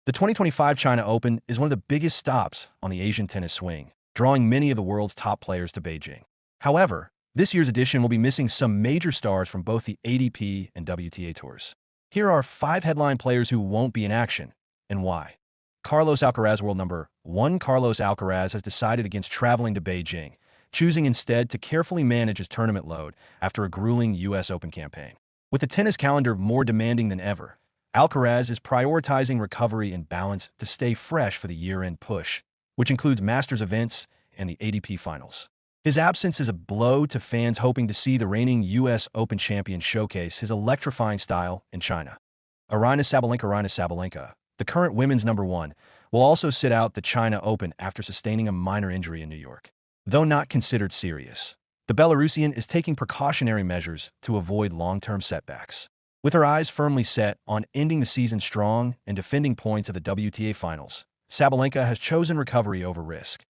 The 2025 China Open is one of the biggest stops on the Asian tennis swing, drawing many of the world's top players to Beijing. However, this year's edition will be missing some major stars from both the ADP and WTA tours. Here are 5 headline players who won't be in action, and why. Carlos Alcaraz. World number 1 Carlos Alcaraz has decided against traveling to Beijing, choosing instead to carefully manage his tournament load after a grueling U.S. Open campaign. With the tennis calendar more demanding than ever, Alcaraz is prioritizing recovery and balance to stay fresh for the year-end push, which includes Masters events and the ADP finals. His absence is a blow to fans hoping to see the reigning U.S. Open champion showcase his electrifying style in China. Aryna Sabalenka, the current women's number 1, will also sit out the China Open after sustaining a minor injury in New York. Though not considered serious, the Belarusian is taking precautionary measures to avoid long-term setbacks. With her eyes firmly set on ending the season strong and defending points at the WTA finals, Sabalenka has chosen recovery over risk.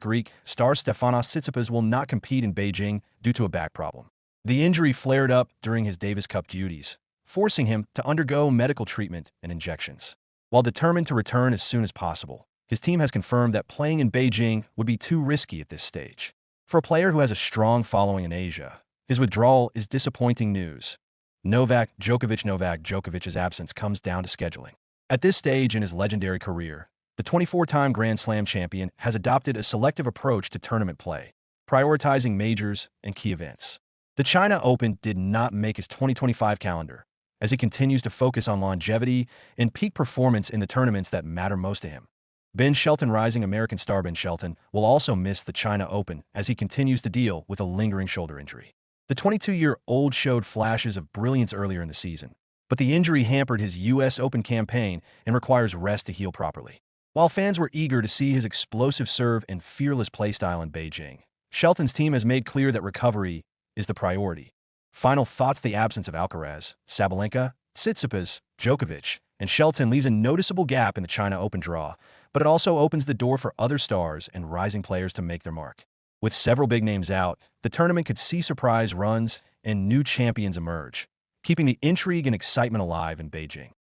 Greek star Stefanos Tsitsipas will not compete in Beijing due to a back problem. The injury flared up during his Davis Cup duties, forcing him to undergo medical treatment and injections. While determined to return as soon as possible, his team has confirmed that playing in Beijing would be too risky at this stage. For a player who has a strong following in Asia, his withdrawal is disappointing news. Novak Djokovic's absence comes down to scheduling. At this stage in his legendary career, the 24-time Grand Slam champion has adopted a selective approach to tournament play, prioritizing majors and key events. The China Open did not make his 2025 calendar, as he continues to focus on longevity and peak performance in the tournaments that matter most to him. Ben Shelton. Rising American star Ben Shelton will also miss the China Open as he continues to deal with a lingering shoulder injury. The 22-year-old showed flashes of brilliance earlier in the season, but the injury hampered his U.S. Open campaign and requires rest to heal properly. While fans were eager to see his explosive serve and fearless playstyle in Beijing, Shelton's team has made clear that recovery is the priority. Final thoughts. The absence of Alcaraz, Sabalenka, Tsitsipas, Djokovic, and Shelton leaves a noticeable gap in the China Open draw, but it also opens the door for other stars and rising players to make their mark. With several big names out, the tournament could see surprise runs and new champions emerge, keeping the intrigue and excitement alive in Beijing.